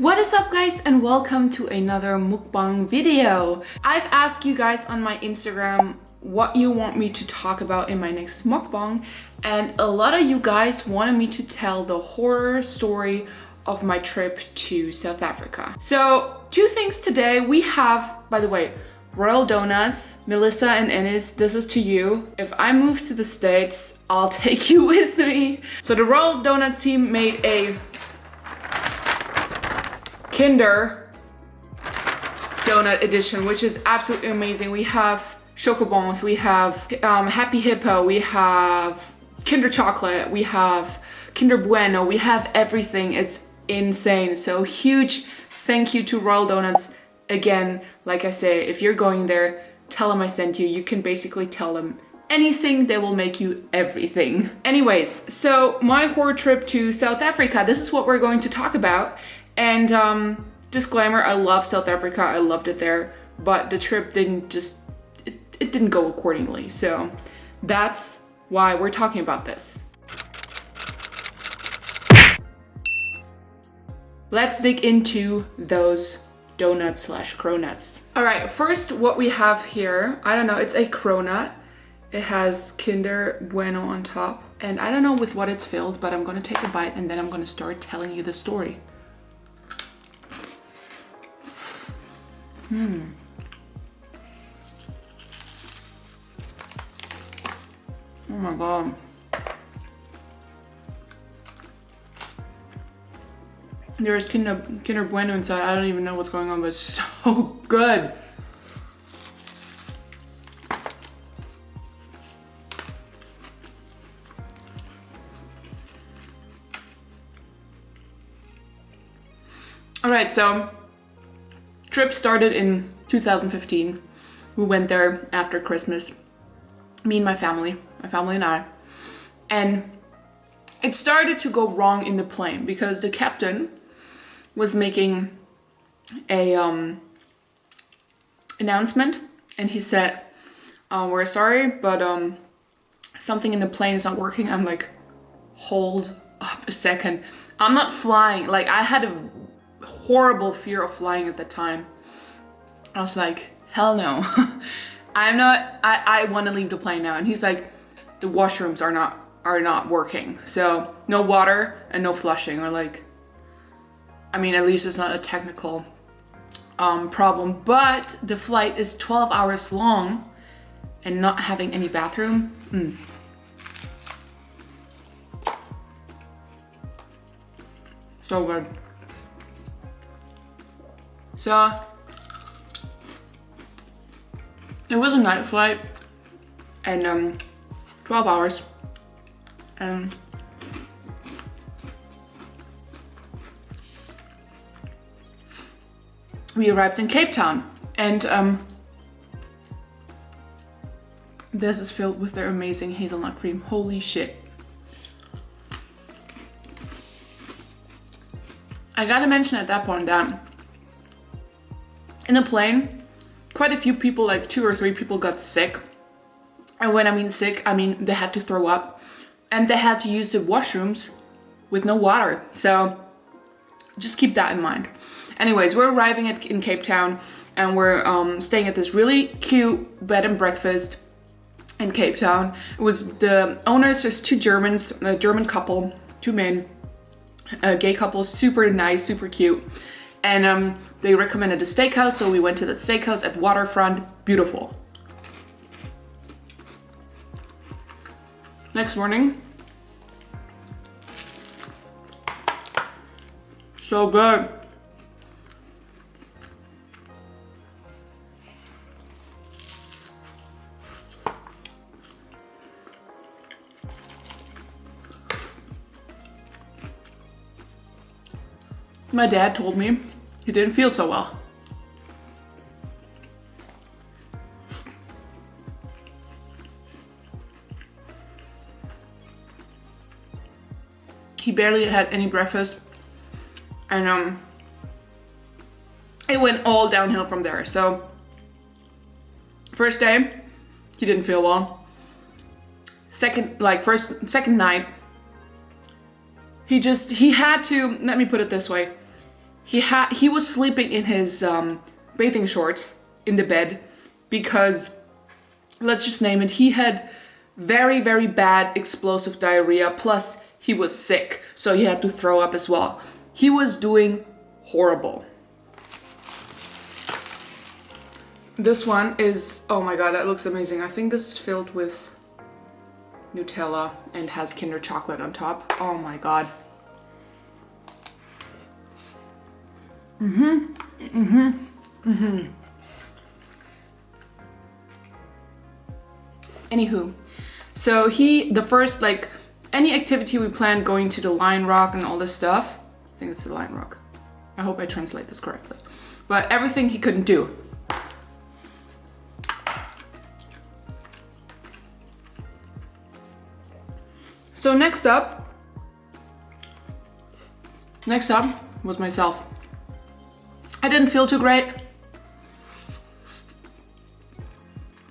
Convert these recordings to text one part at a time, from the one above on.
What is up guys, and welcome to another mukbang video. I've asked you guys on my Instagram what you want me to talk about in my next mukbang, and a lot of you guys wanted me to tell the horror story of my trip to South Africa. So two things today. We have, by the way, Royal Donuts, Melissa and Ennis, this is to you. If I move to the States, I'll take you with me. So the Royal Donuts team made a Kinder donut edition, which is absolutely amazing. We have chocobons, we have Happy Hippo, we have Kinder Chocolate, we have Kinder Bueno, we have everything. It's insane. So huge thank you to Royal Donuts. Again, like I say, if you're going there, tell them I sent you. You can basically tell them anything, they will make you everything. Anyways, so my horror trip to South Africa, this is what we're going to talk about. And disclaimer, I love South Africa, I loved it there, but the trip didn't it didn't go accordingly. So that's why we're talking about this. Let's dig into those donuts slash cronuts. All right, first what we have here, I don't know, it's a cronut. It has Kinder Bueno on top, and I don't know with what it's filled, but I'm gonna take a bite and then I'm gonna start telling you the story. Oh my god. There's Kinder Bueno inside. I don't even know what's going on, but it's so good. All right, so trip started in 2015. We went there after Christmas. Me and my family and I. And it started to go wrong in the plane because the captain was making a announcement, and he said, we're sorry, but something in the plane is not working. I'm like, hold up a second. I'm not flying. Like, I had a horrible fear of flying at the time. I was like, hell no. I want to leave the plane now. And he's like, the washrooms are not working. So no water and no flushing. Or like, I mean, at least it's not a technical problem, but the flight is 12 hours long and not having any bathroom. So good. So it was a night flight and 12 hours, and we arrived in Cape Town, and this is filled with their amazing hazelnut cream. Holy shit. I gotta mention at that point that in the plane, quite a few people, like 2 or 3 people, got sick. And when I mean sick, I mean they had to throw up and they had to use the washrooms with no water. So just keep that in mind. Anyways, we're arriving in Cape Town, and we're staying at this really cute bed and breakfast in Cape Town. It was the owners, just 2 Germans, a German couple, 2 men, a gay couple, super nice, super cute. And they recommended a steakhouse, so we went to that steakhouse at Waterfront. Beautiful. Next morning. So good. My dad told me he didn't feel so well. He barely had any breakfast, and it went all downhill from there. So first day, he didn't feel well. Second night, he had to, let me put it this way. he was sleeping in his bathing shorts in the bed because, let's just name it, he had very, very bad explosive diarrhea, plus he was sick, so he had to throw up as well. He was doing horrible. This one is, oh my god, that looks amazing. I think this is filled with Nutella and has Kinder chocolate on top. Oh my god. Anywho, so the first, like, any activity we planned, going to the Lion Rock and all this stuff. I think it's the Lion Rock. I hope I translate this correctly. But everything he couldn't do. So next up was myself. I didn't feel too great.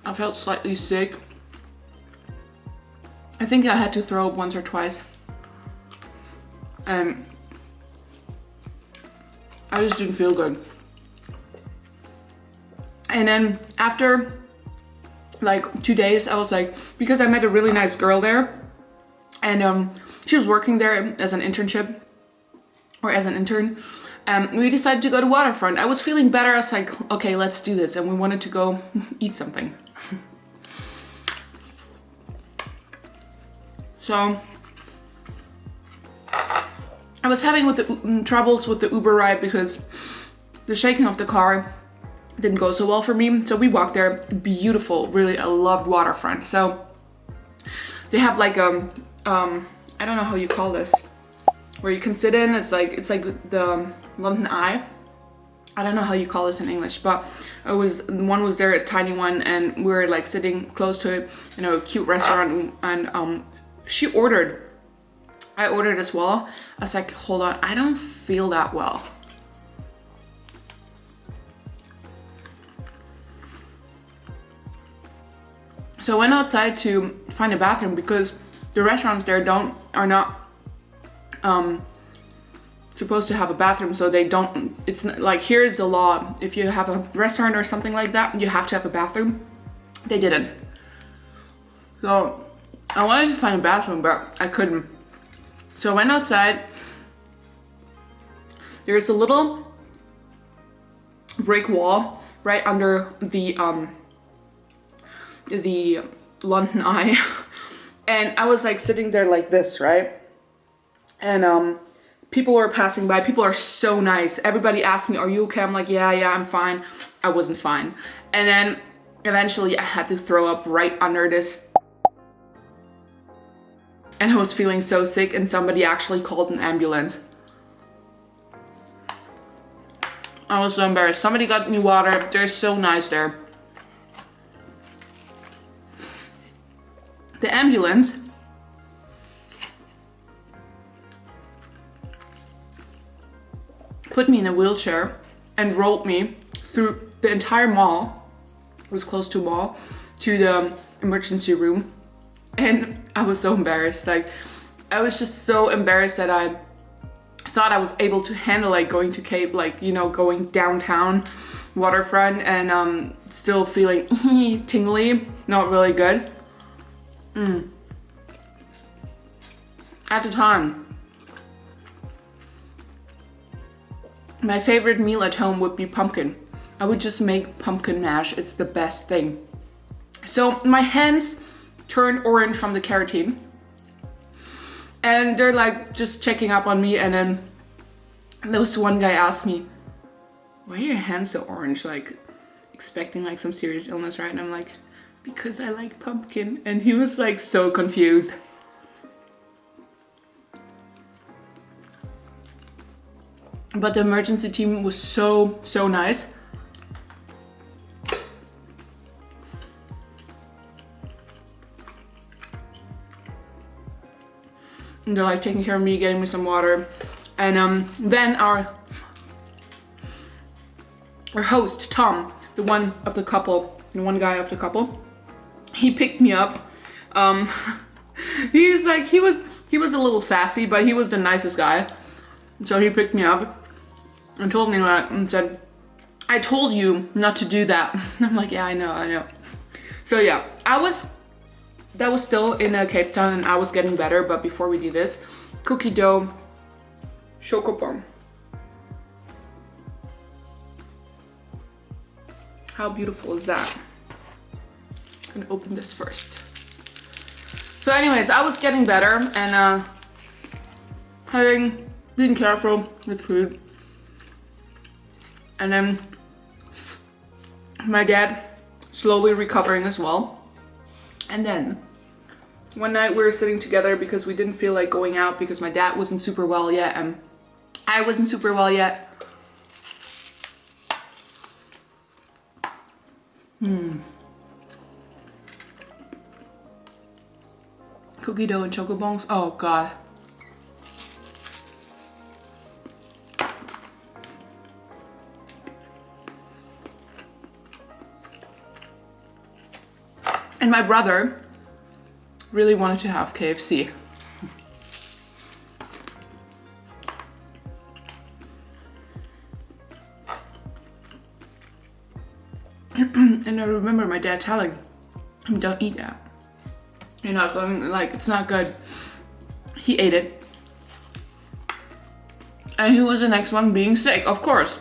I felt slightly sick. I think I had to throw up once or twice. And I just didn't feel good. And then after like 2 days, I was like, because I met a really nice girl there, and she was working there as an internship, or as an intern. We decided to go to Waterfront. I was feeling better. I was like, okay, let's do this. And we wanted to go eat something. So I was having troubles with the Uber ride because the shaking of the car didn't go so well for me. So we walked there. Beautiful, really, I loved Waterfront. So they have like I don't know how you call this, where you can sit in. It's like the London Eye. I don't know how you call this in English, but one was there, a tiny one, and we were like sitting close to it, you know, a cute restaurant, and she ordered. I ordered as well. I was like, hold on, I don't feel that well. So I went outside to find a bathroom because the restaurants there are not supposed to have a bathroom, so they don't. It's not, like, here's the law: if you have a restaurant or something like that, you have to have a bathroom. They didn't. So I wanted to find a bathroom, but I couldn't. So I went outside. There's a little brick wall right under the London Eye, and I was like sitting there like this, right? And people were passing by. People are so nice. Everybody asked me, "Are you okay?" I'm like, yeah, I'm fine. I wasn't fine. And then eventually I had to throw up right under this. And I was feeling so sick, and somebody actually called an ambulance. I was so embarrassed. Somebody got me water. They're so nice there. The ambulance put me in a wheelchair and rolled me through the entire mall. It was close to a mall, to the emergency room. And I was so embarrassed. Like, I was just so embarrassed that I thought I was able to handle, like, going to Cape, like, you know, going downtown Waterfront, and still feeling tingly, not really good. At the time, my favorite meal at home would be pumpkin. I would just make pumpkin mash. It's the best thing. So my hands turned orange from the carotene, and they're like just checking up on me, and then there was one guy asked me, why are your hands so orange? Like, expecting like some serious illness, right? And I'm like, because I like pumpkin. And he was like so confused. But the emergency team was so nice. And they're like taking care of me, getting me some water. And then our host, Tom, the one guy of the couple, he picked me up. He was a little sassy, but he was the nicest guy. So he picked me up. and told me that and said, I told you not to do that. I'm like, yeah, I know. So yeah, that was still in Cape Town and I was getting better, but before we do this, cookie dough, chocobon. How beautiful is that? I'm gonna open this first. So anyways, I was getting better and being careful with food. And then my dad slowly recovering as well. And then one night we were sitting together because we didn't feel like going out because my dad wasn't super well yet and I wasn't super well yet. Cookie dough and chocobons. Oh god. And my brother really wanted to have KFC. And I remember my dad telling him, don't eat that. You're not going, like, it's not good. He ate it. And he was the next one being sick, of course.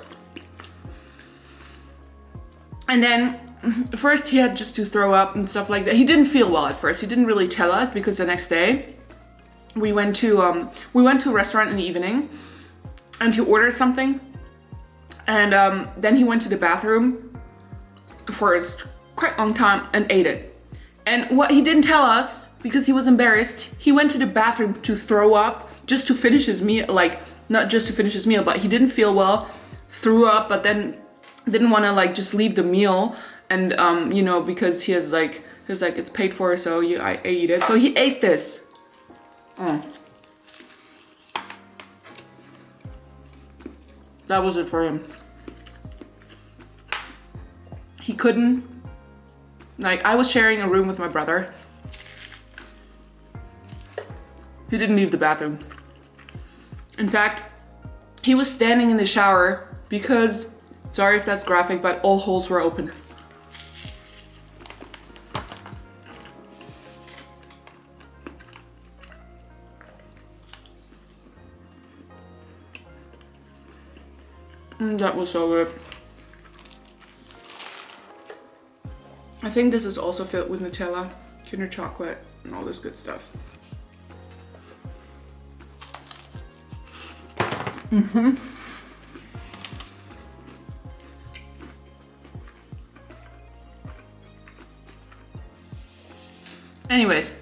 And then first he had just to throw up and stuff like that. He didn't feel well at first. He didn't really tell us because the next day we went to a restaurant in the evening and he ordered something. And then he went to the bathroom for a quite long time and ate it. And what he didn't tell us, because he was embarrassed, he went to the bathroom to throw up just to finish his meal, like not just to finish his meal, but he didn't feel well, threw up, but then didn't want to like just leave the meal and you know, because he was like it's paid for, so I eat it. So he ate this. That was it for him. He couldn't, like, I was sharing a room with my brother. He didn't leave the bathroom. In fact, he was standing in the shower because, sorry if that's graphic, but all holes were open. That was so good. I think this is also filled with Nutella, Kinder chocolate, and all this good stuff. Anyways.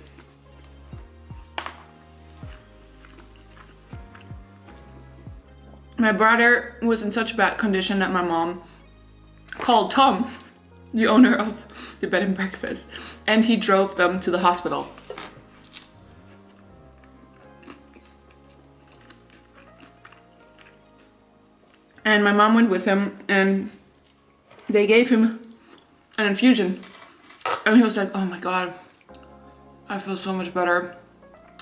My brother was in such bad condition that my mom called Tom, the owner of the bed and breakfast, and he drove them to the hospital. And my mom went with him and they gave him an infusion. And he was like, oh my God, I feel so much better.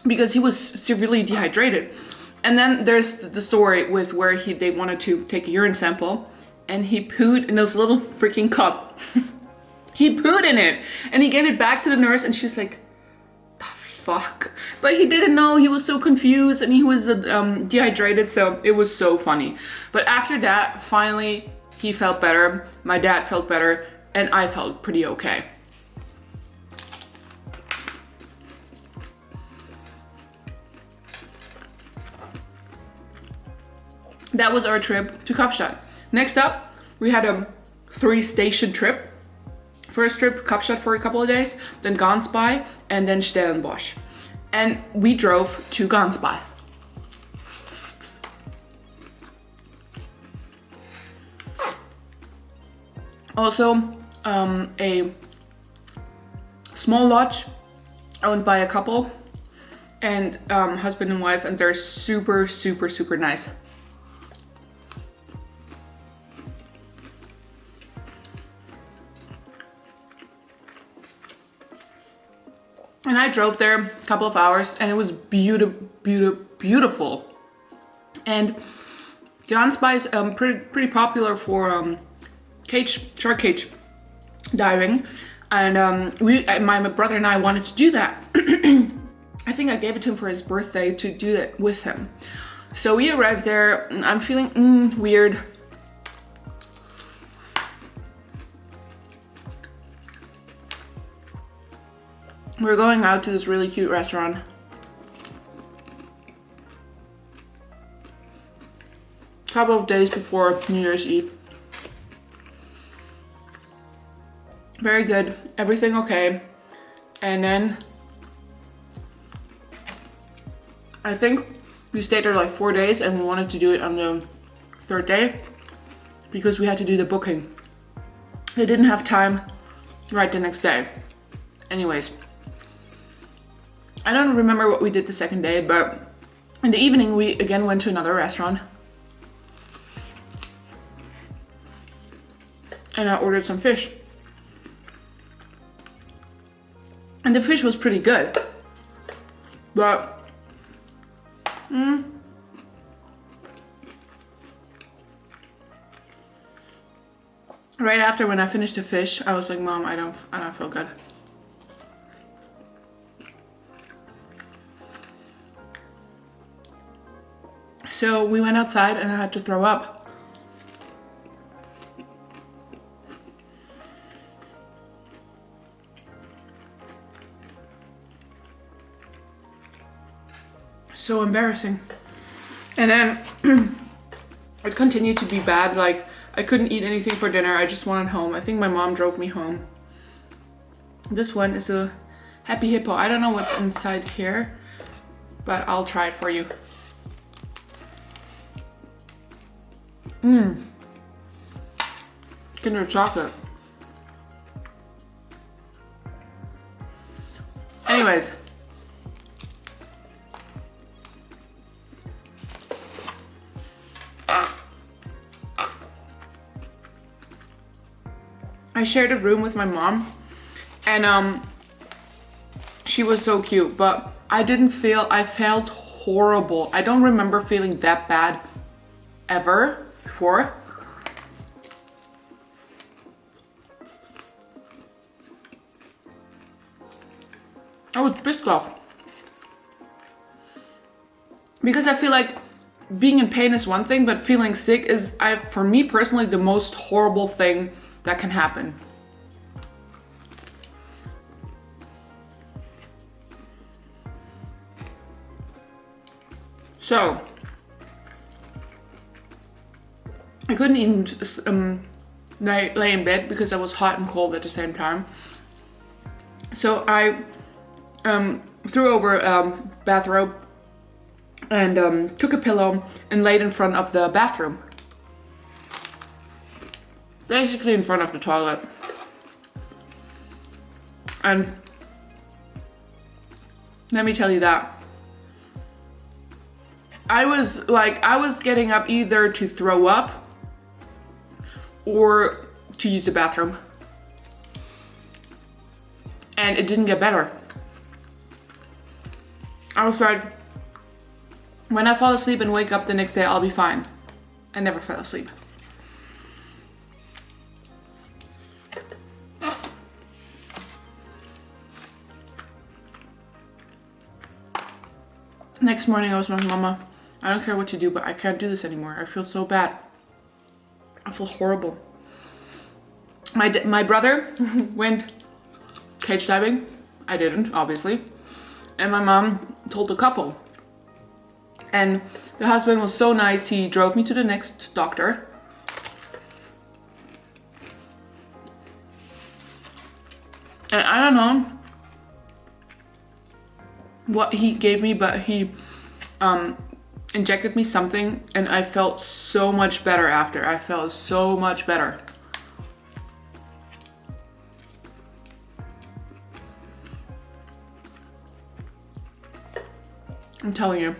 Because he was severely dehydrated. And then there's the story with where they wanted to take a urine sample and he pooed in this little freaking cup. He pooed in it and he gave it back to the nurse and she's like, the fuck? But he didn't know, he was so confused and he was dehydrated, so it was so funny. But after that, finally, he felt better, my dad felt better, and I felt pretty okay. That was our trip to Kapstadt. Next up, we had a 3-station trip. First trip, Kapstadt for a couple of days, then Gansbaai, and then Stellenbosch. And we drove to Gansbaai. Also, a small lodge owned by a couple and husband and wife, and they're super, super, super nice. And I drove there a couple of hours and it was beautiful. And Gansbaai is pretty popular for shark cage diving, and my brother and I wanted to do that. I think I gave it to him for his birthday to do it with him. So we arrived there. I'm feeling weird. We're going out to this really cute restaurant. A couple of days before New Year's Eve. Very good, everything okay. And then I think we stayed there like 4 days, and we wanted to do it on the 3rd day because we had to do the booking. They didn't have time right the next day. Anyways, I don't remember what we did the 2nd day, but in the evening we again went to another restaurant. And I ordered some fish. And the fish was pretty good. But right after, when I finished the fish, I was like, Mom, I don't feel good. So we went outside and I had to throw up. So embarrassing. And then it continued to be bad. Like, I couldn't eat anything for dinner. I just wanted home. I think my mom drove me home. This one is a Happy Hippo. I don't know what's inside here, but I'll try it for you. Kinder chocolate. Anyways. I shared a room with my mom, and she was so cute, but I felt horrible. I don't remember feeling that bad ever before. I was pissed off. Because I feel like being in pain is one thing, but feeling sick is, for me personally, the most horrible thing that can happen. So I couldn't even lay in bed because I was hot and cold at the same time. So I threw over a bathrobe and took a pillow and laid in front of the bathroom. Basically in front of the toilet. And let me tell you that I was getting up either to throw up or to use the bathroom. And it didn't get better. I was like, when I fall asleep and wake up the next day, I'll be fine. I never fell asleep. Next morning I was like, Mama, I don't care what you do, but I can't do this anymore. I feel so bad. I feel horrible. My brother went cage diving. I didn't, obviously. And my mom told a couple. And the husband was so nice, he drove me to the next doctor. And I don't know what he gave me, but he injected me something and I felt so much better after. I felt so much better. I'm telling you.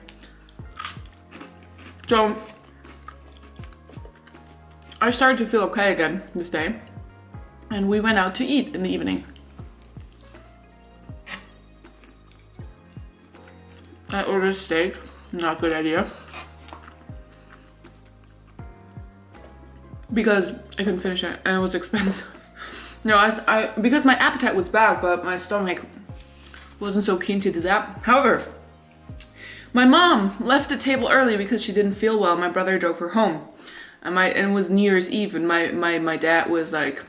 So I started to feel okay again this day, and we went out to eat in the evening. I ordered steak, not a good idea. because I couldn't finish it and it was expensive. No, because my appetite was back, but my stomach wasn't so keen to do that. However, my mom left the table early because she didn't feel well. My brother drove her home, and it was New Year's Eve, and my dad was like,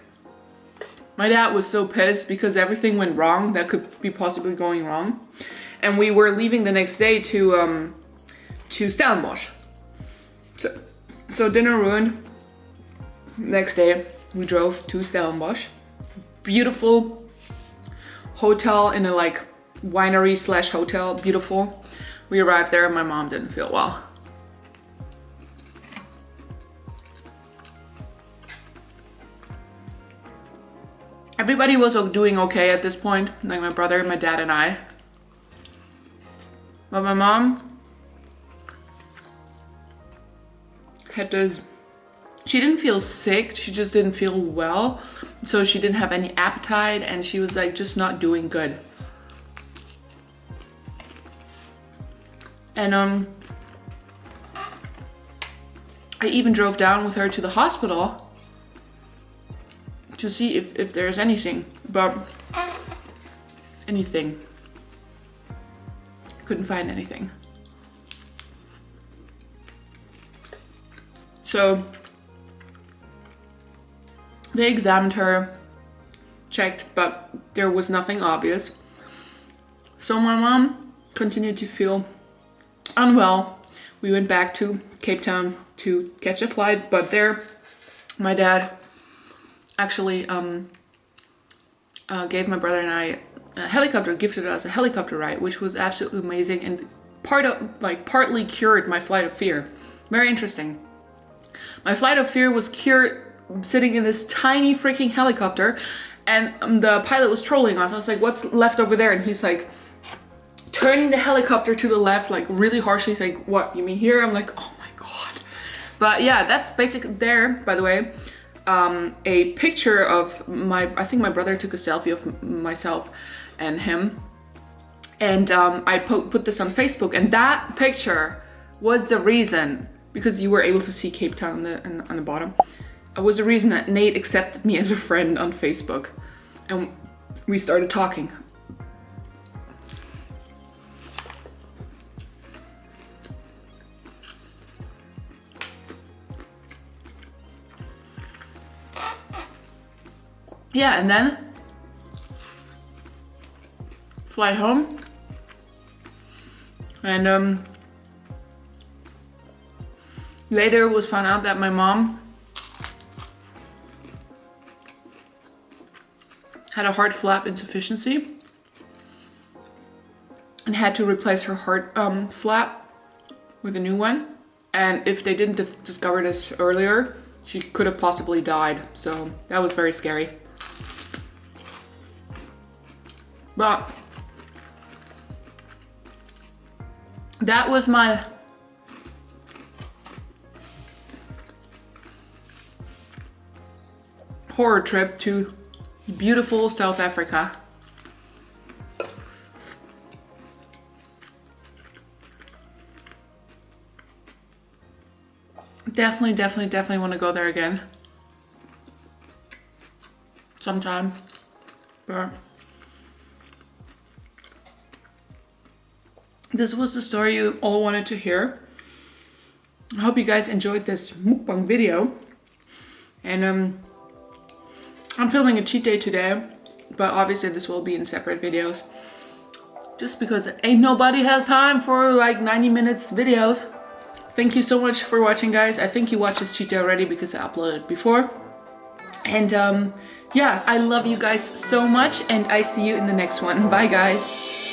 my dad was so pissed because everything went wrong that could be possibly going wrong, and we were leaving the next day to Stellenbosch. So dinner ruined. Next day we drove to Stellenbosch. Beautiful hotel in a like winery / hotel. Beautiful. We arrived there and my mom didn't feel well. Everybody was doing okay at this point, like my brother, my dad, and I. But my mom had this, she didn't feel sick, she just didn't feel well. So she didn't have any appetite and she was like just not doing good. And I even drove down with her to the hospital to see if there's anything, but anything. Couldn't find anything. So they examined her, checked, but there was nothing obvious. So my mom continued to feel unwell. We went back to Cape Town to catch a flight, but there my dad actually gave my brother and I a helicopter, gifted us a helicopter ride, which was absolutely amazing and partly cured my flight of fear. Very interesting. My flight of fear was cured sitting in this tiny freaking helicopter, and the pilot was trolling us. I was like, what's left over there? And he's like turning the helicopter to the left, like really harshly. He's like, what, you mean here? I'm like, oh my God. But yeah, that's basically there, by the way, a picture of I think my brother took a selfie of myself and him. And I put this on Facebook, and that picture was the reason, because you were able to see Cape Town on the bottom. It was the reason that Nate accepted me as a friend on Facebook. And we started talking. Yeah, and then fly home. And later it was found out that my mom had a heart flap insufficiency and had to replace her heart flap with a new one. And if they didn't discover this earlier, she could have possibly died. So that was very scary. But that was my horror trip to beautiful South Africa. Definitely want to go there again sometime. But this was the story you all wanted to hear. I hope you guys enjoyed this mukbang video. And I'm filming a cheat day today, but obviously this will be in separate videos. Just because ain't nobody has time for like 90 minutes videos. Thank you so much for watching, guys. I think you watched this cheat day already because I uploaded it before. And yeah, I love you guys so much, and I see you in the next one. Bye, guys.